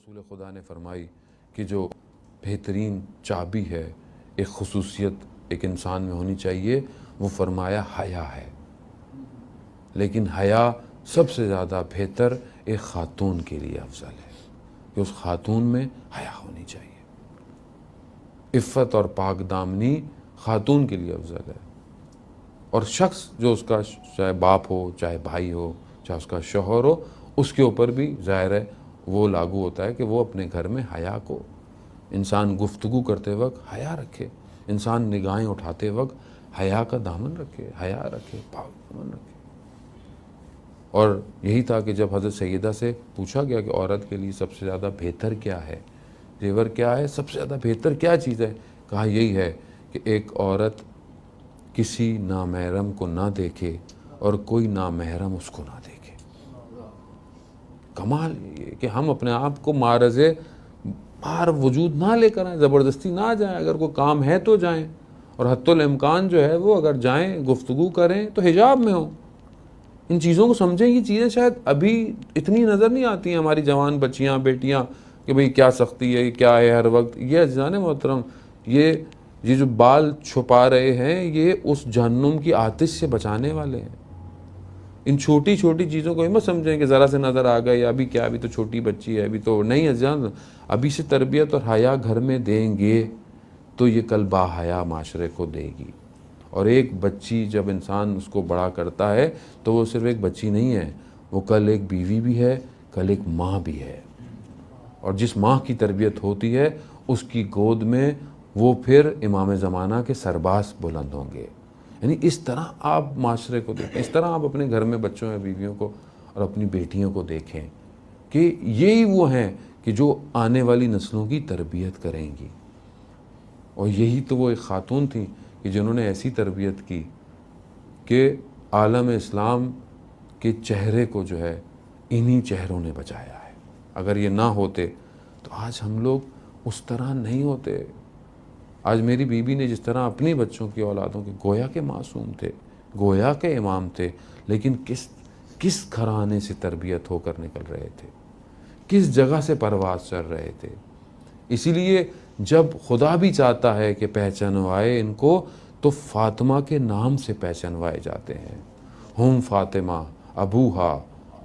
रसूल खुदा ने फरमाई कि जो बेहतरीन चाबी है, एक खसूसियत एक इंसान में होनी चाहिए, वो फरमाया हया है। लेकिन हया सबसे ज़्यादा बेहतर एक ख़ातून के लिए अफजल है कि उस ख़ातून में हया होनी चाहिए। इफ़्फ़त और पाक दामनी ख़ातून के लिए अफजल है। और शख्स जो उसका चाहे बाप हो, चाहे भाई हो, चाहे उसका शौहर हो, उसके ऊपर भी ज़ाहिर है वो लागू होता है कि वो अपने घर में हया को, इंसान गुफ्तगू करते वक्त हया रखे, इंसान निगाहें उठाते वक्त हया का दामन रखे, हया रखे, पाक दामन रखे। और यही था कि जब हज़रत सैयदा से पूछा गया कि औरत के लिए सबसे ज़्यादा बेहतर क्या है, जेवर क्या है, सबसे ज़्यादा बेहतर क्या चीज़ है, कहा यही है कि एक औरत किसी नामहरम को ना देखे और कोई नामहरम उसको ना देखे। कमाल ये कि हम अपने आप को मारज़े बाहर वजूद ना लेकर आएँ, ज़बरदस्ती ना जाएँ, अगर कोई काम है तो जाएँ, और हत्तुल इम्कान जो है वो अगर जाएँ गुफ्तगू करें तो हिजाब में हो। इन चीज़ों को समझें। ये चीज़ें शायद अभी इतनी नज़र नहीं आती हैं हमारी जवान बच्चियाँ बेटियाँ कि भाई क्या सख्ती है, क्या है हर वक्त। ये अज़ीज़ान मोहतरम, ये जो बाल छुपा रहे हैं ये उस जहन्नुम की आतिश से बचाने वाले हैं। इन छोटी छोटी चीज़ों को ही मत समझें कि ज़रा से नज़र आ गए, अभी क्या, अभी तो छोटी बच्ची है, अभी तो नहीं। अज़ीज़ान, अभी से तरबियत और हया घर में देंगे तो ये कल बाहया माशरे को देगी। और एक बच्ची जब इंसान उसको बड़ा करता है तो वो सिर्फ एक बच्ची नहीं है, वो कल एक बीवी भी है, कल एक माँ भी है। और जिस माँ की तरबियत होती है उसकी गोद में वो फिर इमाम ज़माना के सरबाज बुलंद होंगे। यानी इस तरह आप माशरे को देखें, इस तरह आप अपने घर में बच्चों या बीवियों को और अपनी बेटियों को देखें कि यही वो हैं कि जो आने वाली नस्लों की तरबियत करेंगी। और यही तो वो एक ख़ातून थी कि जिन्होंने ऐसी तरबियत की कि आलम इस्लाम के चेहरे को जो है इन्हीं चेहरों ने बचाया है। अगर ये ना होते तो आज हम लोग उस तरह नहीं होते। आज मेरी बीबी ने जिस तरह अपनी बच्चों की औलादों के गोया के मासूम थे, गोया के इमाम थे, लेकिन किस घराने से तरबियत होकर निकल रहे थे, किस जगह से परवाज़ चल रहे थे। इसीलिए जब खुदा भी चाहता है कि पहचानवाए इनको तो फ़ातिमा के नाम से पहचानवाए जाते हैं। हम फ़ातिमा अबूहा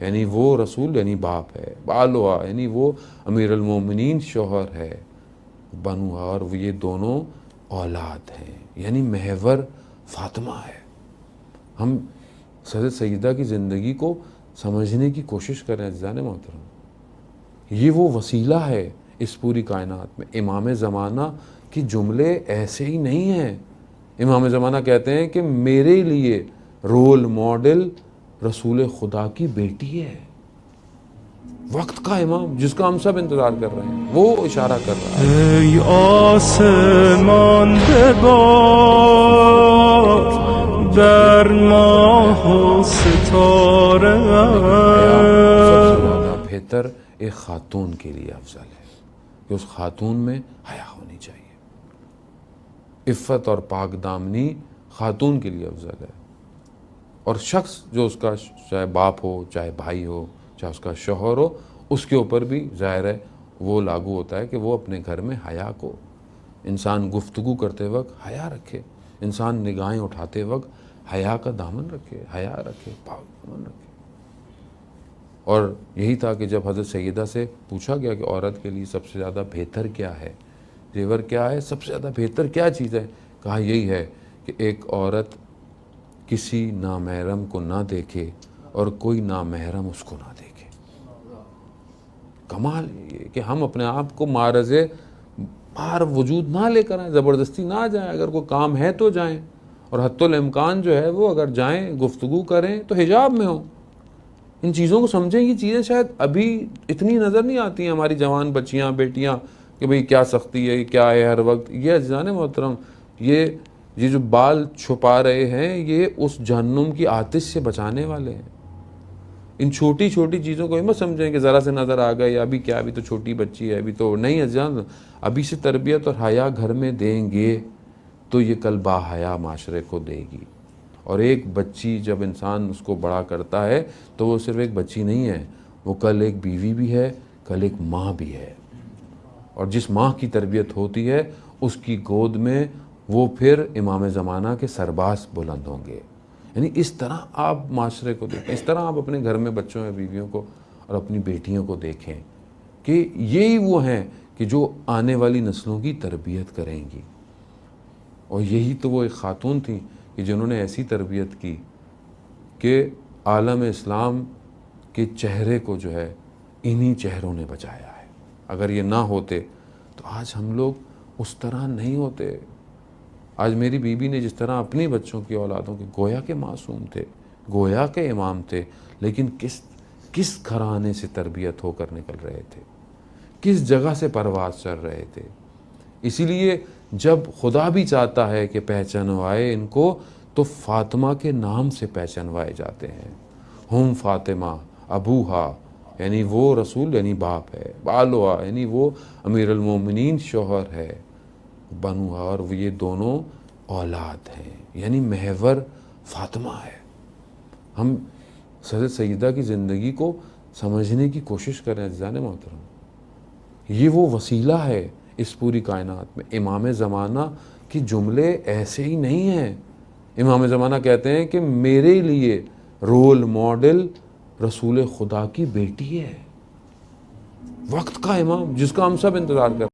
यानी वो रसूल यानी बाप है, बालुहा यानी वो अमीरुल मोमिनीन शौहर है, बनुहा और वो ये दोनों औलाद हैं, यानी महवर फ़ातिमा है। हम हज़रत सैयदा की ज़िंदगी को समझने की कोशिश करें अज़ीज़ान मोहतरम। ये वो वसीला है इस पूरी कायनात में। इमाम ज़माना के जुमले ऐसे ही नहीं हैं। इमाम ज़माना कहते हैं कि मेरे लिए रोल मॉडल रसूल खुदा की बेटी है, वक्त का इमाम जिसका हम सब इंतज़ार कर रहे हैं, वो इशारा कर रहा है। ای آسمان ببار در ماه و ستاره सबसे ज़्यादा बेहतर एक ख़ातून के लिए अफजल है कि उस ख़ातून में हया होनी चाहिए। इफ़्फ़त और पाक दामनी ख़ातून के लिए अफजल है। और शख्स जो उसका चाहे बाप हो, चाहे भाई हो, चाहे उसका शौहर हो, उसके ऊपर भी ज़ाहिर है वो लागू होता है कि वो अपने घर में हया को, इंसान गुफ्तगू करते वक्त हया रखे, इंसान निगाहें उठाते वक्त हया का दामन रखे, हया रखे, पाक दामन रखे। और यही था कि जब हज़रत सैयदा से पूछा गया कि औरत के लिए सबसे ज़्यादा बेहतर क्या है, जेवर क्या है, सबसे ज़्यादा बेहतर क्या चीज़ है, कहा यही है कि एक औरत किसी नामहरम को ना देखे और कोई नामहरम उसको ना देखे। कमाल ये कि हम अपने आप को मारज़े बाहर वजूद ना लेकर आएँ, ज़बरदस्ती ना जाएँ, अगर कोई काम है तो जाएँ, और हत्तुल इम्कान जो है वो अगर जाएँ गुफ्तगू करें तो हिजाब में हो। इन चीज़ों को समझें। ये चीज़ें शायद अभी इतनी नज़र नहीं आती हैं हमारी जवान बच्चियाँ बेटियाँ कि भाई क्या सख्ती है, क्या है हर वक्त। ये अज़ीज़ान मोहतरम, ये जो बाल छुपा रहे हैं ये उस जहन्नुम की आतिश से बचाने वाले हैं। इन छोटी छोटी चीज़ों को ही मत समझें कि ज़रा से नज़र आ गए, अभी क्या, अभी तो छोटी बच्ची है, अभी तो नहीं। अज़ीज़ान, अभी से तरबियत और हया घर में देंगे तो ये कल बाहया माशरे को देगी। और एक बच्ची जब इंसान उसको बड़ा करता है तो वो सिर्फ एक बच्ची नहीं है, वो कल एक बीवी भी है, کل ایک ماں بھی ہے، اور جس ماں کی تربیت ہوتی ہے اس کی گود میں وہ پھر امام زمانہ کے سرباز بلند ہوں گے۔ یعنی اس طرح آپ معاشرے کو دیکھیں، اس طرح آپ اپنے گھر میں بچوں یا بیویوں کو اور اپنی بیٹیوں کو دیکھیں کہ یہی وہ ہیں کہ جو آنے والی نسلوں کی تربیت کریں گی، اور یہی تو وہ ایک خاتون تھیں کہ جنہوں نے ایسی تربیت کی کہ عالم اسلام کے چہرے کو جو ہے انہی چہروں نے بچایا ہے۔ اگر یہ نہ ہوتے تو آج ہم لوگ اس طرح نہیں ہوتے۔ آج میری بیوی نے جس طرح اپنی بچوں کی اولادوں کے گویا کے معصوم تھے، گویا کے امام تھے، لیکن کس گھرانے سے تربیت ہو کر نکل رہے تھے، کس جگہ سے پرواز چل رہے تھے۔ اسی لیے جب خدا بھی چاہتا ہے کہ پہچانوائے ان کو تو فاطمہ کے نام سے پہچانوائے جاتے ہیں۔ ہم فاطمہ ابوہا، یعنی وہ رسول یعنی باپ ہے، بالوہا یعنی وہ امیر المومنین شوہر ہے، بنوہا اور وہ یہ دونوں اولاد ہیں، یعنی محور فاطمہ ہے۔ ہم حضرت سیدہ کی زندگی کو سمجھنے کی کوشش کریں عزیزان محترم، یہ وہ وسیلہ ہے اس پوری کائنات میں۔ امام زمانہ کے جملے ایسے ہی نہیں ہیں۔ امام زمانہ کہتے ہیں کہ میرے لیے رول ماڈل رسول خدا کی بیٹی ہے، وقت کا امام جس کا ہم سب انتظار کرتے ہیں۔